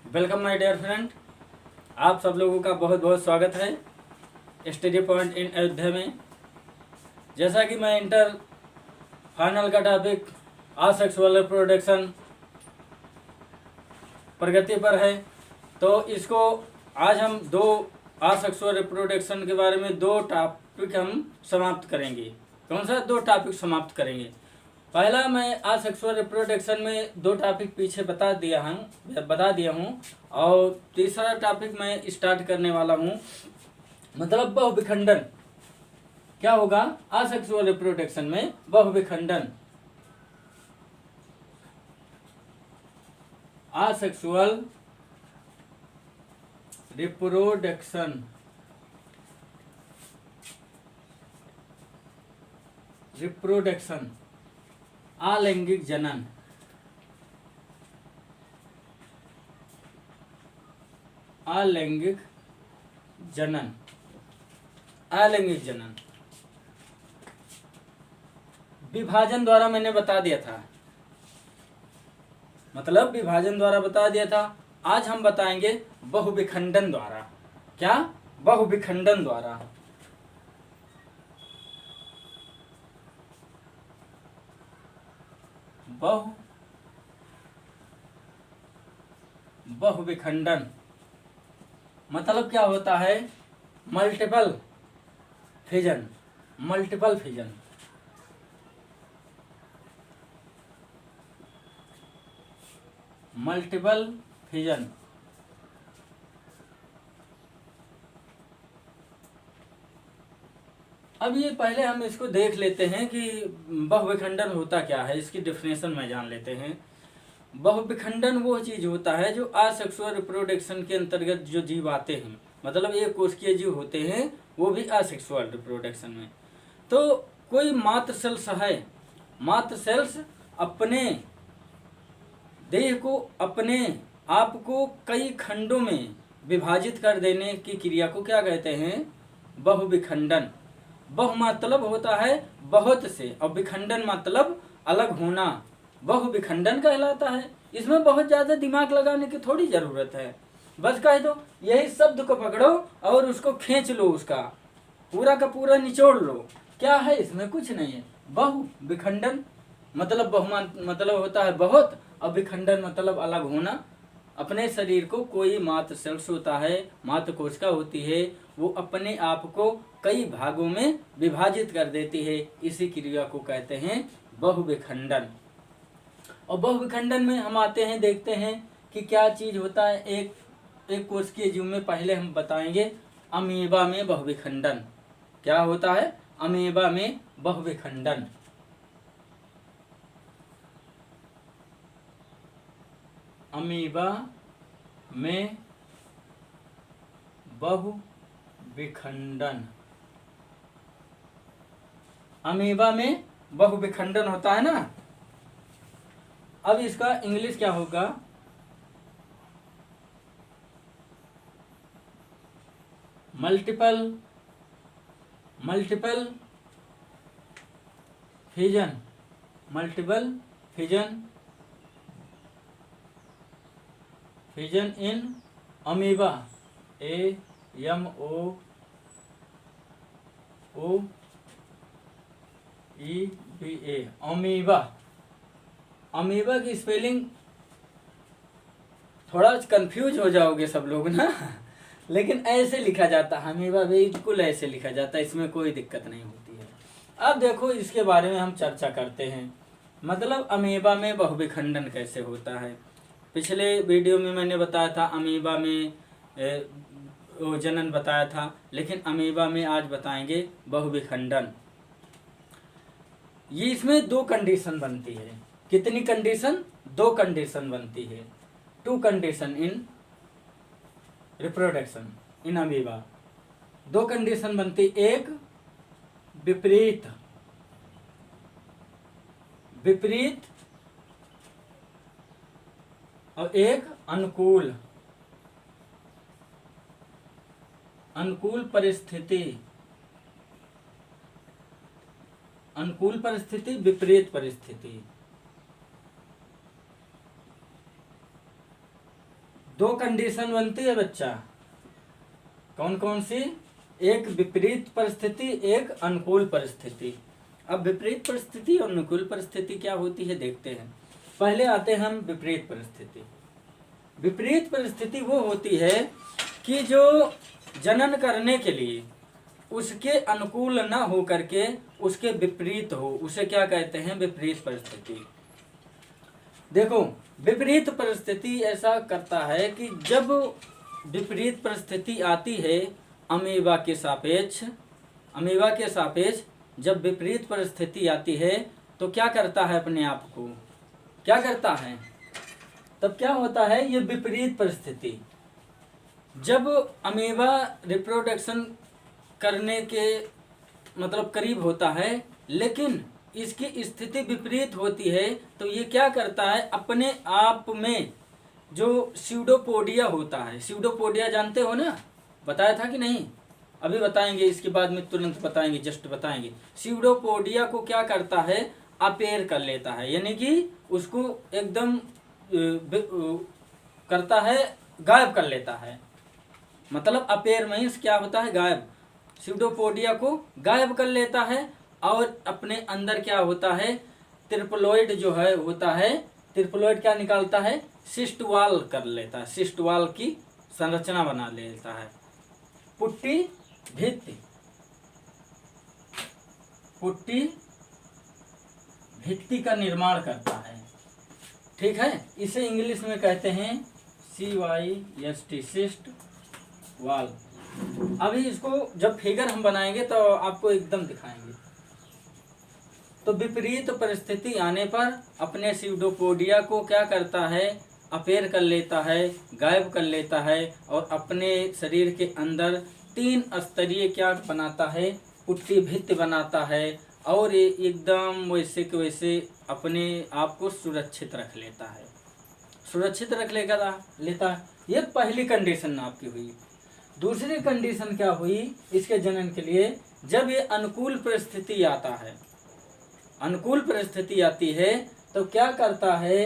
Welcome my dear friend. आप सब लोगों का बहुत बहुत स्वागत है स्टडी पॉइंट इन अयोध्या में। जैसा कि मैं इंटर फाइनल का टॉपिक असेक्सुअल रिप्रोडक्शन प्रगति पर है, तो इसको आज हम दो असेक्सुअल रिप्रोडक्शन के बारे में दो टॉपिक हम समाप्त करेंगे। कौन सा दो टॉपिक समाप्त करेंगे? पहला, मैं असेक्सुअल रिप्रोडक्शन में दो टॉपिक पीछे बता दिया हूँ और तीसरा टॉपिक मैं स्टार्ट करने वाला हूँ, मतलब बहुविखंडन। क्या होगा असेक्सुअल रिप्रोडक्शन में? बहुविखंडन। असेक्सुअल रिप्रोडक्शन अलैंगिक जनन। अलैंगिक जनन विभाजन द्वारा मैंने बता दिया था, मतलब विभाजन द्वारा बता दिया था। आज हम बताएंगे बहुविखंडन द्वारा। क्या? बहुविखंडन द्वारा। बहुविखंडन मतलब क्या होता है? Multiple fission. अब ये पहले हम इसको देख लेते हैं कि बहुविखंडन होता क्या है, इसकी डेफिनेशन में जान लेते हैं। बहुविखंडन वो चीज होता है जो असेक्सुअल रिप्रोडक्शन के अंतर्गत जो जीव आते हैं, मतलब एक कोशिकीय जीव होते हैं, वो भी असेक्सुअल रिप्रोडक्शन में। तो कोई मात्र सेल्स है, मात्र सेल्स अपने देह को, अपने आप को कई खंडों में विभाजित कर देने की क्रिया को क्या कहते हैं? बहुविखंडन। बहु मतलब होता है बहुत से और विखंडन मतलब अलग होना, बहुविखंडन कहलाता है। इसमें बहुत ज्यादा दिमाग लगाने की थोड़ी जरूरत है, बस कह दो यही शब्द को पकड़ो और उसको खींच लो, उसका पूरा का पूरा निचोड़ लो। क्या है इसमें? कुछ नहीं है। बहुविखंडन मतलब मतलब होता है बहुत, और विखंडन मतलब अलग होना। अपने शरीर को कोई मात्र सेल्स होता है, मात्र कोशिका होती है, वो अपने आप को कई भागों में विभाजित कर देती है। इसी क्रिया को कहते हैं बहुविखंडन। और बहुविखंडन में हम आते हैं, देखते हैं कि क्या चीज होता है। एक कोशिकीय जीव में पहले हम बताएंगे अमीबा में बहुविखंडन। क्या होता है अमीबा में बहुविखंडन? अमीबा में बहुविखंडन, अमीबा में बहुविखंडन होता है ना। अब इसका इंग्लिश क्या होगा? Multiple fission in amoeba. AMOOEBA amoeba. Amoeba की स्पेलिंग थोड़ा कंफ्यूज हो जाओगे सब लोग ना, लेकिन ऐसे लिखा जाता है अमीबा, बिल्कुल ऐसे लिखा जाता है, इसमें कोई दिक्कत नहीं होती है। अब देखो इसके बारे में हम चर्चा करते हैं, मतलब अमीबा में बहुविखंडन कैसे होता है। पिछले वीडियो में मैंने बताया था अमीबा में जनन बताया था, लेकिन अमीबा में आज बताएंगे बहुविखंडन। ये इसमें दो कंडीशन बनती है। कितनी कंडीशन? दो कंडीशन बनती है। Two condition in reproduction in amoeba. दो कंडीशन बनती, एक विपरीत और एक अनुकूल परिस्थिति। अनुकूल परिस्थिति, विपरीत परिस्थिति। दो कंडीशन बनती है बच्चा, कौन कौन सी? एक विपरीत परिस्थिति, एक अनुकूल परिस्थिति। अब विपरीत परिस्थिति और अनुकूल परिस्थिति क्या होती है देखते हैं। पहले आते हैं हम विपरीत परिस्थिति। विपरीत परिस्थिति वो होती है कि जो जनन करने के लिए उसके अनुकूल न हो करके उसके विपरीत हो, उसे क्या कहते हैं? विपरीत परिस्थिति। देखो, विपरीत परिस्थिति ऐसा करता है कि जब विपरीत परिस्थिति आती है अमीबा के सापेक्ष, अमीबा के सापेक्ष जब विपरीत परिस्थिति आती है तो क्या करता है? अपने आप को क्या करता है? तब क्या होता है? ये विपरीत परिस्थिति जब अमीबा रिप्रोडक्शन करने के मतलब करीब होता है, लेकिन इसकी स्थिति विपरीत होती है, तो ये क्या करता है? अपने आप में जो स्यूडोपोडिया होता है, स्यूडोपोडिया जानते हो ना, बताया था कि नहीं? अभी बताएंगे, इसके बाद में तुरंत बताएंगे, जस्ट बताएंगे। स्यूडोपोडिया को क्या करता है? अपेयर कर लेता है, यानी कि उसको एकदम करता है, गायब कर लेता है। मतलब अपेयर मीन्स क्या होता है? गायब। स्यूडोपोडिया को गायब कर लेता है और अपने अंदर क्या होता है? ट्रिप्लोइड जो है होता है, ट्रिप्लोइड क्या निकालता है? सिस्ट वॉल कर लेता है, सिस्ट वॉल की संरचना बना लेता है। पुट्टी भित्ति, पुट्टी भित्ति का निर्माण करता है, ठीक है। इसे इंग्लिश में कहते हैं CYST, सिस्ट वॉल। अभी इसको जब फिगर हम बनाएंगे तो आपको एकदम दिखाएंगे। तो विपरीत परिस्थिति आने पर अपने स्यूडोपोडिया को क्या करता है? अपेयर कर लेता है, गायब कर लेता है और अपने शरीर के अंदर 3 स्तरीय क्या बनाता है? पुट्टी भित्ति बनाता है और ये एकदम वैसे के वैसे अपने आप को सुरक्षित रख लेता है, सुरक्षित रख लेता है। ये पहली कंडीशन आपकी हुई। दूसरी कंडीशन क्या हुई इसके जनन के लिए? जब ये अनुकूल परिस्थिति आता है, अनुकूल परिस्थिति आती है तो क्या करता है?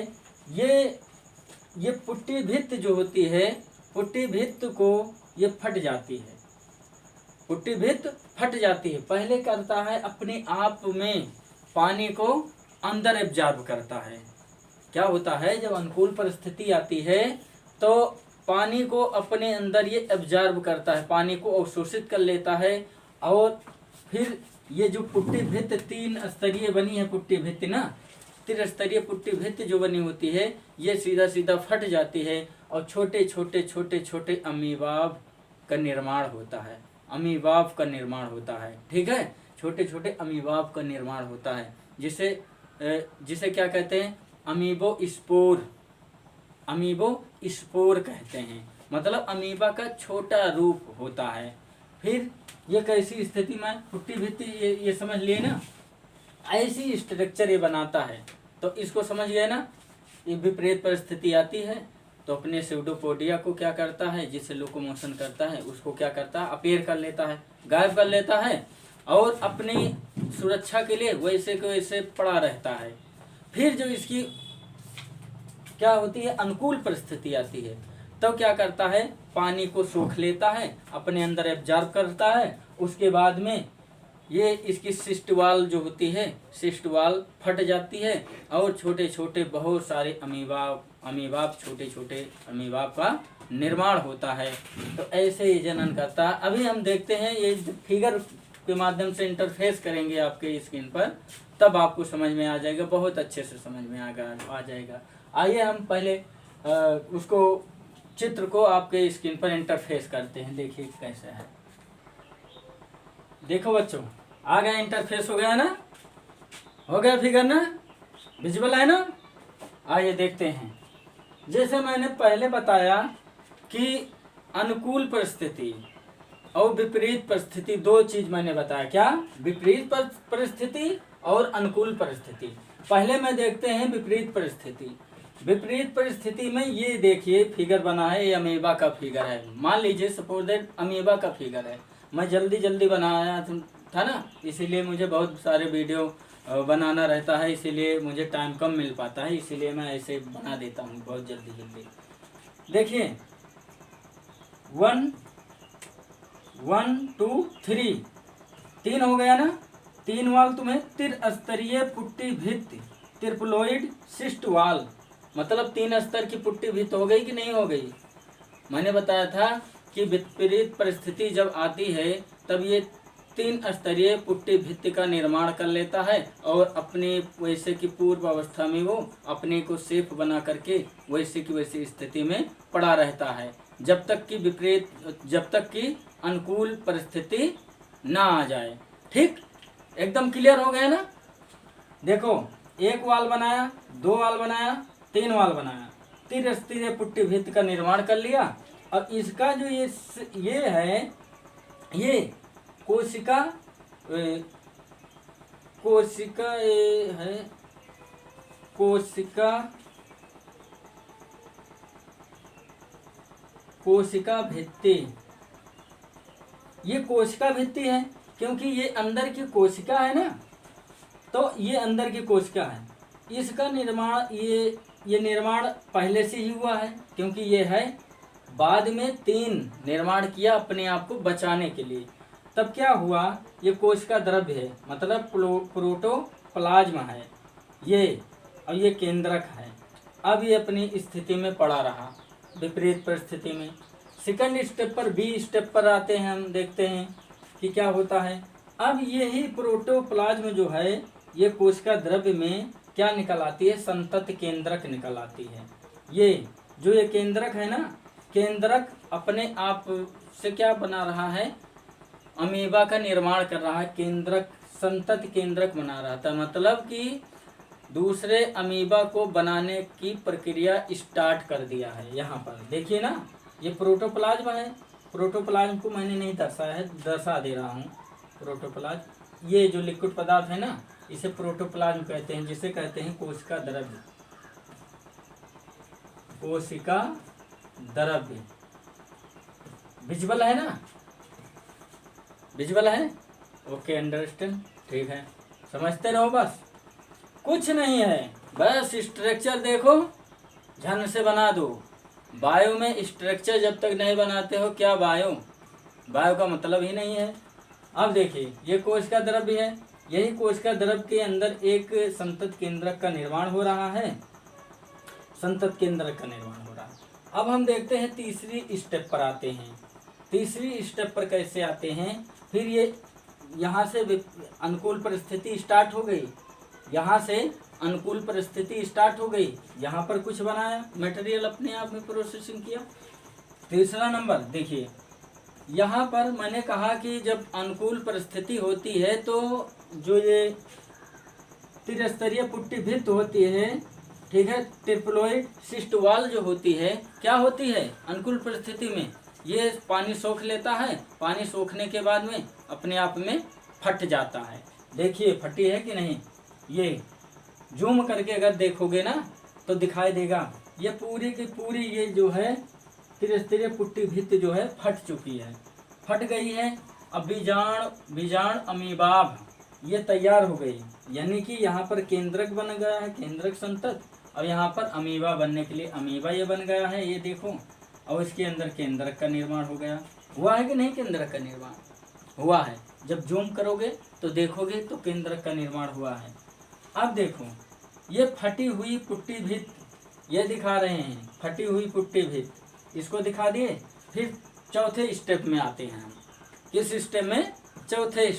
ये पुट्टी भित्ति जो होती है, पुट्टी भित्ति को ये फट जाती है, पुट्टी भित्ति फट जाती है। पहले करता है अपने आप में पानी को अंदर एब्जॉर्ब करता है। क्या होता है? जब अनुकूल परिस्थिति आती है तो पानी को अपने अंदर ये एब्जॉर्ब करता है, पानी को अवशोषित कर लेता है और फिर ये जो पुट्टी भित्ति 3 स्तरीय बनी है, पुट्टी भित्ति ना, 3 स्तरीय पुट्टी भित्ति जो बनी होती है, ये सीधा सीधा फट जाती है और छोटे छोटे छोटे छोटे अमीबाब का निर्माण होता है, अमीबाब का निर्माण होता है, ठीक है। छोटे छोटे अमीबाब का निर्माण होता है, जिसे क्या कहते हैं? अमीबो स्पोर, अमीबो स्पोर कहते हैं। मतलब अमीबा का छोटा रूप होता है। फिर ये कैसी स्थिति में? पुट्टी भित्ति ये समझ लिए ना, ऐसी स्ट्रक्चर ये बनाता है। तो इसको समझ गए ना? ये विपरीत परिस्थिति आती है तो अपने स्यूडोपोडिया को क्या करता है? जिससे लोकोमोशन करता है उसको क्या करता है? अपेयर कर लेता है, गायब कर लेता है और अपनी सुरक्षा के लिए वैसे को वैसे पड़ा रहता है। फिर जो इसकी क्या होती है? अनुकूल परिस्थिति आती है तो क्या करता है? पानी को सोख लेता है, अपने अंदर एब्जॉर्ब करता है। उसके बाद में ये इसकी सिस्ट वॉल जो होती है, सिस्ट वॉल फट जाती है और छोटे छोटे बहुत सारे अमीबाब छोटे छोटे अमीबाब का निर्माण होता है। तो ऐसे ही जनन करता है। अभी हम देखते हैं, ये फिगर के माध्यम से इंटरफेस करेंगे आपके स्क्रीन पर, तब आपको समझ में आ जाएगा, बहुत अच्छे से समझ में आ जाएगा। आइए हम पहले उसको चित्र को आपके स्क्रीन पर इंटरफेस करते हैं। देखिए कैसे है, देखो बच्चों, आ गया, इंटरफेस हो गया ना, हो गया फिगर ना, विजुअल है ना। आइए देखते हैं। जैसे मैंने पहले बताया कि अनुकूल परिस्थिति और विपरीत परिस्थिति, 2 चीज मैंने बताया। क्या? विपरीत परिस्थिति और अनुकूल परिस्थिति। पहले में देखते हैं विपरीत परिस्थिति। विपरीत परिस्थिति में ये देखिए फिगर बना है, ये अमीबा का फिगर है। मान लीजिए सपोज दैट अमीबा का फिगर है। मैं जल्दी बनाया था ना, इसीलिए मुझे बहुत सारे वीडियो बनाना रहता है, इसीलिए मुझे टाइम कम मिल पाता है, इसीलिए मैं ऐसे बना देता हूँ बहुत जल्दी। देखिए 1 1 2 3 3 हो गया ना। 3 वाल तुम्हें त्रिस्तरीय पुट्टी भित्ति ट्रिप्लोइड सिस्ट वाल, मतलब 3 स्तर की पुट्टी भित्त हो गई कि नहीं हो गई। मैंने बताया था कि विपरीत परिस्थिति जब आती है तब ये 3 स्तरीय पुट्टी भित्ति का निर्माण कर लेता है और अपने वैसे की पूर्व अवस्था में वो अपने को सेफ बना करके वैसे की वैसी स्थिति में पड़ा रहता है जब तक कि अनुकूल परिस्थिति ना आ जाए। ठीक, एकदम क्लियर हो गया ना। देखो 1 वाल बनाया, 2 वाल बनाया, 3 वाल बनाया, त्रिस्तरीय पुट्टी भित्ति का निर्माण कर लिया। अब इसका जो ये है, ये कोशिका है, कोशिका भित्ति, ये कोशिका भित्ति है क्योंकि ये अंदर की कोशिका है ना, तो ये अंदर की कोशिका है। इसका निर्माण ये निर्माण पहले से ही हुआ है क्योंकि ये है बाद में 3 निर्माण किया अपने आप को बचाने के लिए। तब क्या हुआ, ये कोशिका द्रव्य है, मतलब प्रोटोप्लाज्म है ये, और ये केंद्रक है। अब ये अपनी स्थिति में पड़ा रहा विपरीत परिस्थिति में। सेकंड स्टेप पर, बी स्टेप पर आते हैं, हम देखते हैं कि क्या होता है। अब यही प्रोटोप्लाज्म जो है ये कोशिका द्रव्य में क्या निकल आती है, संतत केंद्रक निकल आती है। ये जो ये केंद्रक है ना, केंद्रक अपने आप से क्या बना रहा है, अमीबा का निर्माण कर रहा है। केंद्रक संतत केंद्रक बना रहा था, मतलब कि दूसरे अमीबा को बनाने की प्रक्रिया स्टार्ट कर दिया है। यहाँ पर देखिए ना, ये प्रोटोप्लाज्म है। प्रोटोप्लाज्म को मैंने नहीं दर्शाया है, दर्शा दे रहा हूँ। प्रोटोप्लाज्म ये जो लिक्विड पदार्थ है ना, इसे प्रोटोप्लाज्म कहते हैं, जिसे कहते हैं कोशिका द्रव्य। कोशिका द्रव्य विजुअल है ना, विजुअल है, ओके, अंडरस्टैंड, ठीक है, समझते रहो, बस कुछ नहीं है, बस स्ट्रक्चर देखो झन से बना दो। बायो में स्ट्रक्चर जब तक नहीं बनाते हो, क्या बायो का मतलब ही नहीं है। अब देखिए ये कोशिका द्रव्य है, यही कोशिका द्रव्य के अंदर एक संतत केंद्रक का निर्माण हो रहा है, संतत केंद्रक का निर्माण हो रहा है। अब हम देखते हैं तीसरी स्टेप पर आते हैं। तीसरी स्टेप पर कैसे आते हैं, फिर ये यहाँ से अनुकूल परिस्थिति स्टार्ट हो गई, यहाँ से अनुकूल परिस्थिति स्टार्ट हो गई, यहाँ पर कुछ बनाया, मटेरियल अपने आप में प्रोसेसिंग किया। तीसरा नंबर देखिए, यहाँ पर मैंने कहा कि जब अनुकूल परिस्थिति होती है तो जो ये त्रिस्तरीय पुट्टी भित्त होती है, ठीक है, ट्रिप्लोइड सिस्ट वाल जो होती है, क्या होती है अनुकूल परिस्थिति में, ये पानी सोख लेता है। पानी सोखने के बाद में अपने आप में फट जाता है। देखिए फटी है कि नहीं, ये जूम करके अगर देखोगे ना तो दिखाई देगा, ये पूरी की पूरी ये जो है त्रिस्तरीय पुट्टी भित्त जो है फट चुकी है, फट गई है। अब बीजाण अमीबाभ ये तैयार हो गई, यानी कि यहाँ पर केंद्रक बन गया है, केंद्रक संतत, और यहाँ पर अमीबा बनने के लिए अमीबा ये बन गया है, ये देखो, और इसके अंदर केंद्रक का निर्माण हो गया। हुआ है कि नहीं, केंद्रक का निर्माण हुआ है। जब जूम करोगे तो देखोगे तो केंद्रक का निर्माण हुआ है। अब देखो ये फटी हुई पुट्टी भित्त ये दिखा रहे हैं, फटी हुई पुट्टी भित्त, इसको दिखा दिए। फिर चौथे स्टेप में आते हैं हम, किस स्टेप में, चौथे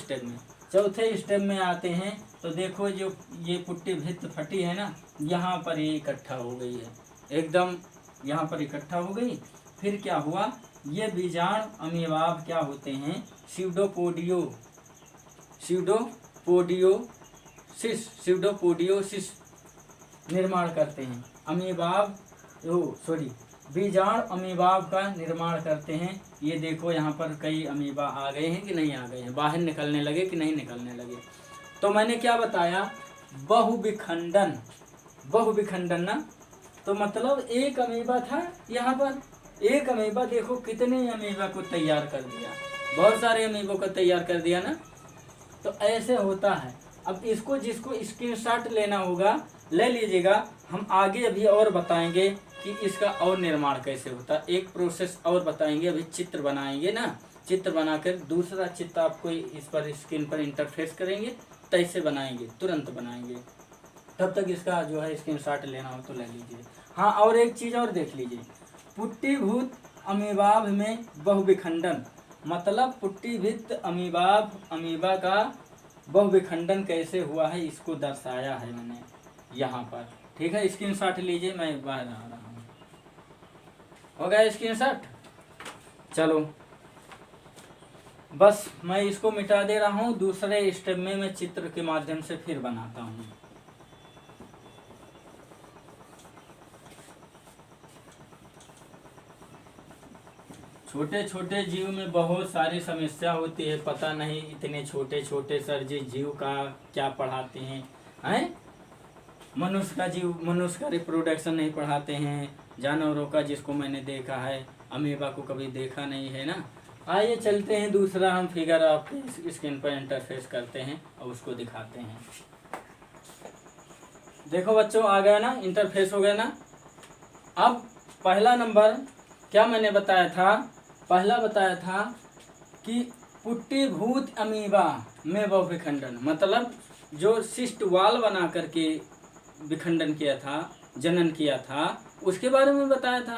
स्टेप में आते हैं। तो देखो जो ये पुट्टी भित्त फटी है ना, यहाँ पर ये इकट्ठा हो गई है, एकदम यहाँ पर इकट्ठा हो गई। फिर क्या हुआ, ये बीजाणु अमीबाब क्या होते हैं, स्यूडोपोडियोसिस निर्माण करते हैं। बीजाणु अमीबाब का निर्माण करते हैं। ये देखो यहाँ पर कई अमीबा आ गए हैं कि नहीं आ गए हैं, बाहर निकलने लगे कि नहीं निकलने लगे। तो मैंने क्या बताया, बहुविखंडन ना, तो मतलब एक अमीबा था, यहाँ पर एक अमीबा देखो कितने अमीबा को तैयार कर दिया, बहुत सारे अमीबों को तैयार कर दिया ना। तो ऐसे होता है। अब इसको जिसको स्क्रीनशॉट लेना होगा ले लीजिएगा, हम आगे अभी और बताएंगे कि इसका और निर्माण कैसे होता है। एक प्रोसेस और बताएंगे, अभी चित्र बनाएंगे ना, चित्र बनाकर दूसरा चित्र आपको इस पर स्क्रीन पर इंटरफेस करेंगे, तैसे बनाएंगे, तुरंत बनाएंगे। तब तक इसका जो है स्क्रीनशॉट लेना हो तो ले लीजिए। हाँ, और एक चीज़ और देख लीजिए, पुष्टिभूत अमीबाभ में बहुविखंडन, मतलब पुष्टिभूत अमीबा का बहुविखंडन कैसे हुआ है इसको दर्शाया है मैंने यहाँ पर। ठीक है, स्क्रीनशॉट लीजिए, मैं बाहर आ रहा हूँ। हो गया स्क्रीनशॉट? चलो बस मैं इसको मिटा दे रहा हूँ, दूसरे स्टेप में मैं चित्र के माध्यम से फिर बनाता हूँ। छोटे छोटे जीव में बहुत सारी समस्या होती है, पता नहीं इतने छोटे छोटे सर जी जीव का क्या पढ़ाते हैं? मनुष्य का रिप्रोडक्शन नहीं पढ़ाते हैं, जानवरों का जिसको मैंने देखा है, अमीबा को कभी देखा नहीं है ना। आइए चलते हैं, दूसरा हम फिगर आपके स्क्रीन पर इंटरफेस करते हैं और उसको दिखाते हैं। देखो बच्चों, आ गया ना, इंटरफेस हो गया ना। अब पहला नंबर क्या मैंने बताया था? पहला बताया था कि पुष्टिभूत अमीबा में बहुविखंडन, मतलब जो शिष्ट वाल बना करके विखंडन किया था, जनन किया था, उसके बारे में बताया था।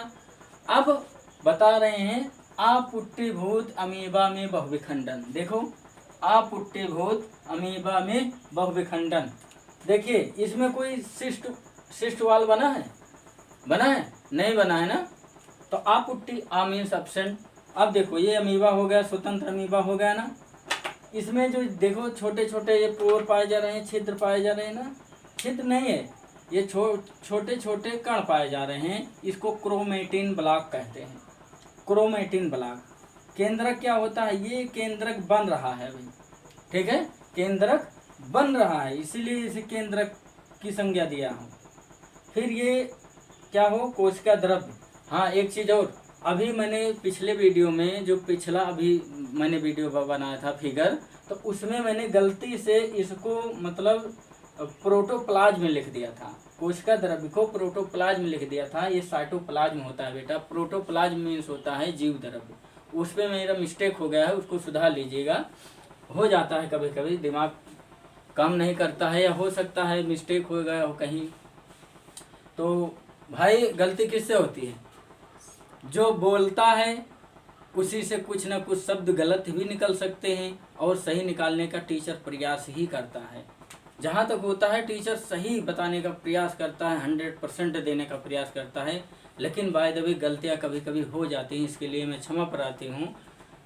अब बता रहे हैं अपुष्टिभूत अमीबा में बहुविखंडन। देखो, अपुष्टिभूत अमीबा में बहुविखंडन। देखिए, इसमें कोई शिष्ट वाल बना है? नहीं बना है ना। तो अपुष्टि मीन्स एब्सेंट। अब देखो, ये अमीबा हो गया, स्वतंत्र अमीबा हो गया ना। इसमें जो देखो छोटे छोटे ये पोर पाए जा रहे हैं, छिद्र पाए जा रहे हैं ना। छिद्र नहीं है, ये छोटे छोटे कण पाए जा रहे हैं, इसको क्रोमेटिन ब्लॉक कहते हैं। Chromatin block. केंद्रक क्या होता है? ये केंद्रक बन रहा है भाई, ठीक है, केंद्रक बन रहा है, इसीलिए इसे केंद्रक की संज्ञा दिया हूँ। फिर ये क्या हो? कोशिका द्रव्य। हाँ, एक चीज़ और, अभी मैंने पिछले वीडियो में जो पिछला अभी मैंने वीडियो बनाया था फिगर, तो उसमें मैंने गलती से इसको मतलब प्रोटोप्लाज्म में लिख दिया था। कोशिका द्रव्य को प्रोटोप्लाज्म में लिख दिया था, ये साइटोप्लाज्म होता है बेटा। प्रोटोप्लाज्म मीन्स होता है जीव द्रव्य। उसमें मेरा मिस्टेक हो गया है, उसको सुधार लीजिएगा। हो जाता है कभी कभी, दिमाग काम नहीं करता है, या हो सकता है मिस्टेक हो गया हो कहीं। तो भाई गलती किससे होती है? जो बोलता है उसी से कुछ ना कुछ शब्द गलत भी निकल सकते हैं, और सही निकालने का टीचर प्रयास ही करता है। जहाँ तक होता है टीचर सही बताने का प्रयास करता है, 100% देने का प्रयास करता है, लेकिन बाय द वे गलतियाँ कभी कभी हो जाती हैं, इसके लिए मैं क्षमा प्रार्थी हूँ।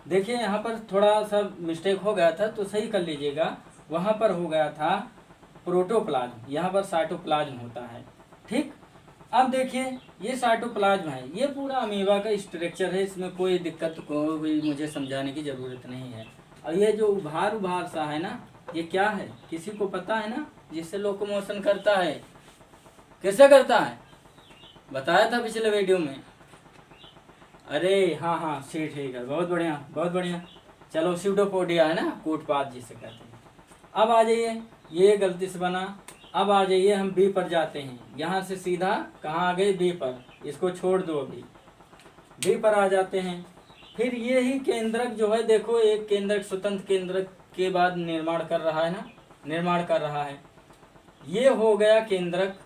देखिए, यहाँ पर थोड़ा सा मिस्टेक हो गया था, तो सही कर लीजिएगा। वहाँ पर हो गया था प्रोटोप्लाज्म, यहाँ पर साइटोप्लाज्म होता है। ठीक, अब देखिए, ये साइटोप्लाज्म है, ये पूरा अमीबा का स्ट्रक्चर है, इसमें कोई दिक्कत कोई मुझे समझाने की ज़रूरत नहीं है। और ये जो उभार सा है ना, ये क्या है? किसी को पता है ना? जिससे लोकोमोशन करता है, कैसे करता है? बताया था पिछले वीडियो में। अरे हाँ, ठीक है, बहुत बढ़िया बहुत बढ़िया। चलो, स्यूडोपोडिया है ना, कूटपात जिसे कहते हैं। अब आ जाइए, ये गलती से बना। अब आ जाइए, हम बी पर जाते हैं। यहाँ से सीधा कहाँ आ गए? बी पर। इसको छोड़ दो, अभी बी पर आ जाते हैं। फिर ये ही केंद्रक जो है, देखो, एक केंद्रक स्वतंत्र केंद्रक के बाद निर्माण कर रहा है ना, निर्माण कर रहा है। ये हो गया केंद्रक,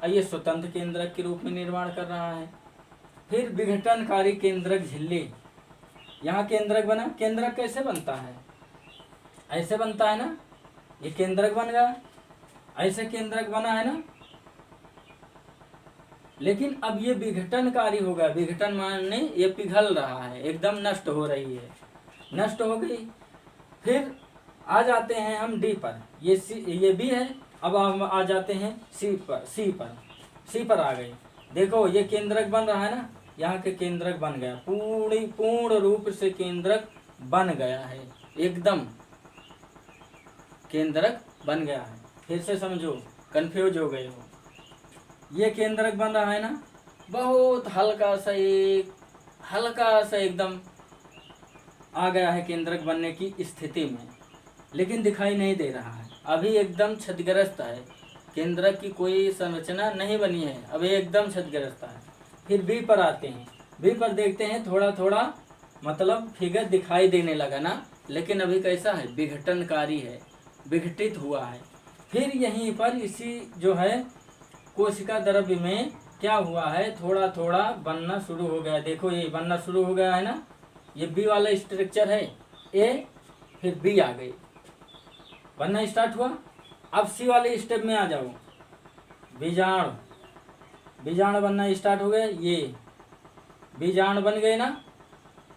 और ये स्वतंत्र केंद्रक के रूप में निर्माण कर रहा है। फिर विघटनकारी केंद्रक झिल्ली, यहाँ केंद्रक बना। केंद्रक कैसे बनता है? ऐसे बनता है ना, ये केंद्रक बन गया, ऐसे केंद्रक बना है ना। लेकिन अब ये विघटनकारी हो गया। विघटन माने ये पिघल रहा है, एकदम नष्ट हो रही है, नष्ट हो गई। फिर आ जाते हैं हम डी पर, ये बी है। अब हम आ जाते हैं सी पर आ गए। देखो, ये केंद्रक बन रहा है ना, यहाँ के केंद्रक बन गया, पूर्ण रूप से केंद्रक बन गया है, एकदम केंद्रक बन गया है। फिर से समझो, कंफ्यूज हो गए हो। ये केंद्रक बन रहा है ना, बहुत हल्का सा एकदम आ गया है केंद्रक बनने की स्थिति में, लेकिन दिखाई नहीं दे रहा है, अभी एकदम क्षतिग्रस्त है। केंद्रक की कोई संरचना नहीं बनी है, अब ये एकदम क्षतिग्रस्त है। फिर बी पर आते हैं, बी पर देखते हैं थोड़ा थोड़ा मतलब फिगर दिखाई देने लगा ना, लेकिन अभी कैसा है, विघटनकारी है, विघटित हुआ है। फिर यहीं पर इसी जो है कोशिका द्रव्य में क्या हुआ है, थोड़ा थोड़ा बनना शुरू हो गया। देखो ये बनना शुरू हो गया है ना, ये बी वाला स्ट्रक्चर है ए, फिर बी आ गई, बनना स्टार्ट हुआ। अब सी वाले स्टेप में आ जाओ, बीजाणु, बीजाणु बनना स्टार्ट हो गया, ये बीजाणु बन गए ना,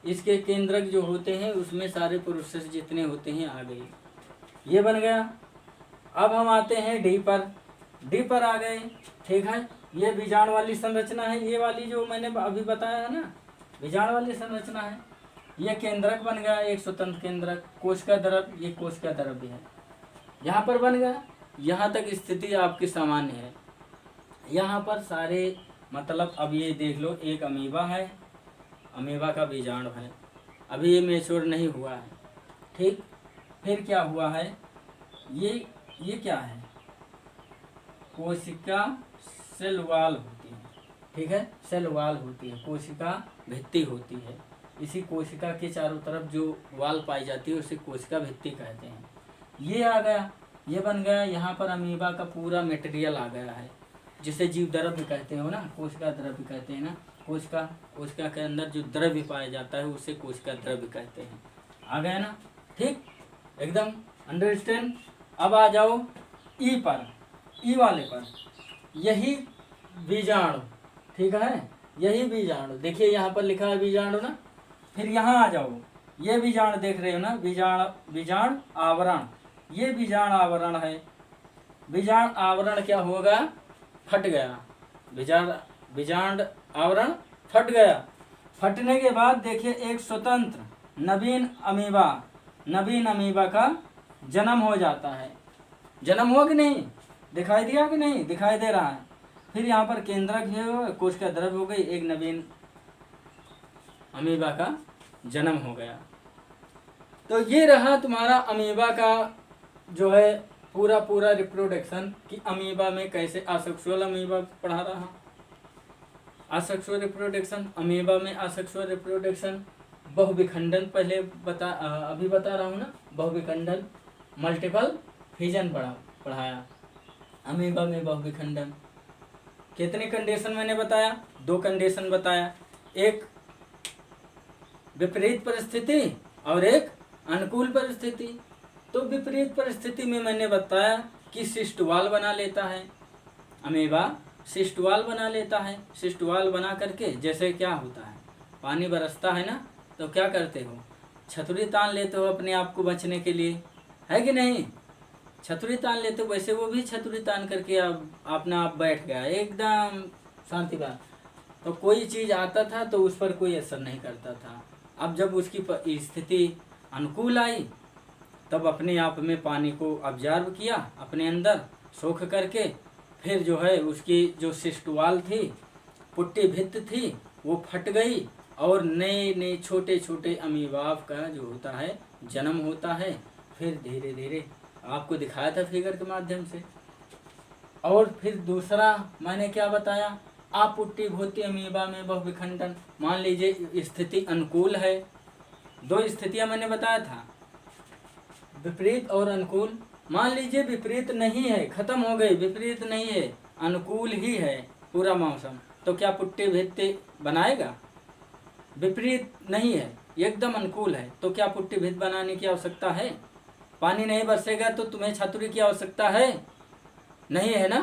इसके केंद्रक जो होते हैं उसमें सारे प्रोसेस जितने होते हैं आ गए, ये बन गया। अब हम आते हैं डी पर, डी पर आ गए, ठीक है। ये बीजाणु वाली संरचना है, ये वाली जो मैंने अभी बताया है ना, बीजाणु वाली संरचना है। ये केंद्रक बन गया, एक स्वतंत्र केंद्रक, कोशिका द्रव्य, ये कोशिका द्रव्य है, यहाँ पर बन गया। यहाँ तक स्थिति आपकी सामान्य है। यहाँ पर सारे मतलब अब ये देख लो, एक अमीबा है, अमीबा का बीजाणु है, अभी ये मैच्योर नहीं हुआ है, ठीक। फिर क्या हुआ है, ये क्या है, कोशिका सेल वाल होती है, ठीक है, सेल वाल होती है, कोशिका भित्ति होती है। इसी कोशिका के चारों तरफ जो वाल पाई जाती है उसे कोशिका भित्ति कहते हैं। ये आ गया, ये बन गया। यहाँ पर अमीबा का पूरा मटेरियल आ गया है, जिसे जीव द्रव्य कहते हो ना, कोशिका द्रव्य कहते हैं ना, कोशिका के अंदर जो द्रव्य पाया जाता है उसे कोशिका द्रव्य कहते हैं। आ गया ना, ठीक, एकदम अंडरस्टैंड। अब आ जाओ ई पर, ई वाले पर, यही बीजाणु, ठीक है, यही बीजाणु, देखिए यहाँ पर लिखा है बीजाणु ना। फिर यहाँ आ जाओ, ये बीजाणु देख रहे हो ना, बीजाणु आवरण, ये बीजाणु आवरण है। बीजाणु आवरण क्या होगा, फट गया, बीजाणु आवरण फट गया। फटने के बाद देखिए एक स्वतंत्र नवीन अमीबा का जन्म हो जाता है। जन्म हुआ कि नहीं, दिखाई दिया कि नहीं, दिखाई दे रहा है। फिर यहाँ पर केंद्रक है, कोशिका द्रव्य हो गई, एक नवीन अमीबा का जन्म हो गया। तो ये रहा तुम्हारा अमीबा का जो है पूरा रिप्रोडक्शन, कि अमीबा में कैसे असेक्सुअल अमीबा पढ़ा रहा, असेक्सुअल रिप्रोडक्शन, अमीबा में असेक्सुअल रिप्रोडक्शन, बहुविखंडन पहले अभी बता रहा हूँ ना, बहुविखंडन, मल्टीपल फिजन पढ़ाया, अमीबा में बहुविखंडन। कितने कंडीशन मैंने बताया, 2 कंडीशन बताया, एक विपरीत परिस्थिति और एक अनुकूल परिस्थिति। तो विपरीत परिस्थिति में मैंने बताया कि सिस्ट वॉल बना लेता है, अमीबा सिस्ट वॉल बना लेता है। सिस्ट वॉल बना करके जैसे क्या होता है, पानी बरसता है ना, तो क्या करते हो, छतरी तान लेते हो अपने आप को बचने के लिए, है कि नहीं, छतरी तान लेते हो, वैसे वो भी छतरी तान करके अपना आप बैठ गया एकदम शांति बात। तो कोई चीज़ आता था तो उस पर कोई असर नहीं करता था। अब जब उसकी स्थिति अनुकूल आई तब अपने आप में पानी को ऑब्जर्व किया, अपने अंदर सोख करके, फिर जो है उसकी जो सिस्ट वॉल थी, पुट्टी भित्त थी, वो फट गई और नए छोटे छोटे अमीबा का जो होता है जन्म होता है। फिर धीरे धीरे आपको दिखाया था फिगर के माध्यम से। और फिर दूसरा मैंने क्या बताया, अपुट्टी भूति अमीबा में बहुविखंडन। मान लीजिए स्थिति अनुकूल है, 2 स्थितियां मैंने बताया था, विपरीत और अनुकूल। मान लीजिए विपरीत नहीं है, खत्म हो गई, विपरीत नहीं है, अनुकूल ही है पूरा मौसम, तो क्या पुट्टी भित्ति बनाएगा? विपरीत नहीं है, एकदम अनुकूल है, तो क्या पुट्टी भित्ति बनाने की आवश्यकता है? पानी नहीं बरसेगा तो तुम्हें छतरी की आवश्यकता है? नहीं है ना,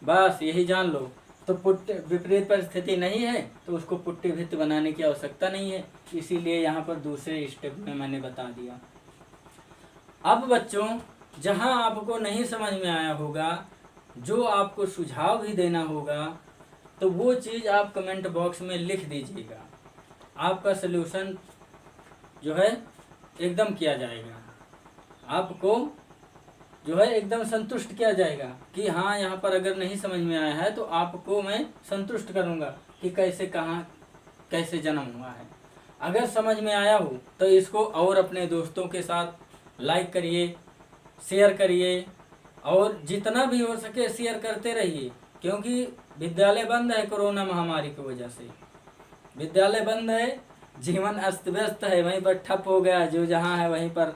बस यही जान लो। तो विपरीत परिस्थिति नहीं है तो उसको पुट्टी भित्ति बनाने की आवश्यकता नहीं है, इसीलिए यहाँ पर दूसरे स्टेप में मैंने बता दिया। अब बच्चों, जहाँ आपको नहीं समझ में आया होगा, जो आपको सुझाव भी देना होगा, तो वो चीज़ आप कमेंट बॉक्स में लिख दीजिएगा। आपका सलूशन जो है एकदम किया जाएगा, आपको जो है एकदम संतुष्ट किया जाएगा कि हाँ, यहाँ पर अगर नहीं समझ में आया है तो आपको मैं संतुष्ट करूँगा कि कैसे कहाँ कैसे जन्म हुआ है। अगर समझ में आया हो तो इसको और अपने दोस्तों के साथ लाइक करिए, शेयर करिए और जितना भी हो सके शेयर करते रहिए, क्योंकि विद्यालय बंद है कोरोना महामारी की वजह से। विद्यालय बंद है, जीवन अस्त व्यस्त है, वहीं पर ठप हो गया। जो जहाँ है वहीं पर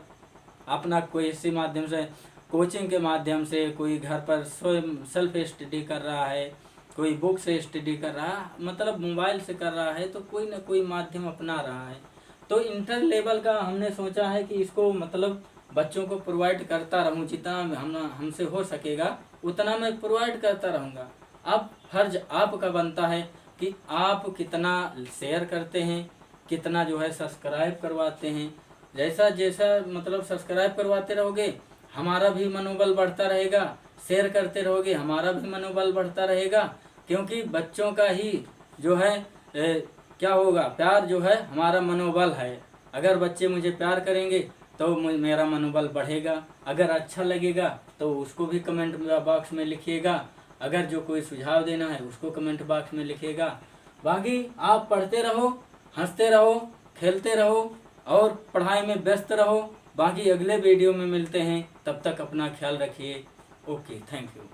अपना कोई इसी माध्यम से, कोचिंग के माध्यम से, कोई घर पर स्वयं सेल्फ स्टडी कर रहा है, कोई बुक से स्टडी कर रहा है, मतलब मोबाइल से कर रहा है, तो कोई ना कोई माध्यम अपना रहा है। तो इंटर लेवल का हमने सोचा है कि इसको मतलब बच्चों को प्रोवाइड करता रहूं, जितना हमसे हो सकेगा उतना मैं प्रोवाइड करता रहूँगा। अब फर्ज आपका बनता है कि आप कितना शेयर करते हैं, कितना जो है सब्सक्राइब करवाते हैं। जैसा जैसा मतलब सब्सक्राइब करवाते रहोगे हमारा भी मनोबल बढ़ता रहेगा, शेयर करते रहोगे हमारा भी मनोबल बढ़ता रहेगा, क्योंकि बच्चों का ही जो है क्या होगा, प्यार जो है हमारा मनोबल है। अगर बच्चे मुझे प्यार करेंगे तो मेरा मनोबल बढ़ेगा। अगर अच्छा लगेगा तो उसको भी कमेंट बॉक्स में लिखिएगा, अगर जो कोई सुझाव देना है उसको कमेंट बॉक्स में लिखिएगा। बाकी आप पढ़ते रहो, हंसते रहो, खेलते रहो और पढ़ाई में व्यस्त रहो। बाकी अगले वीडियो में मिलते हैं, तब तक अपना ख्याल रखिए। Okay, thank you.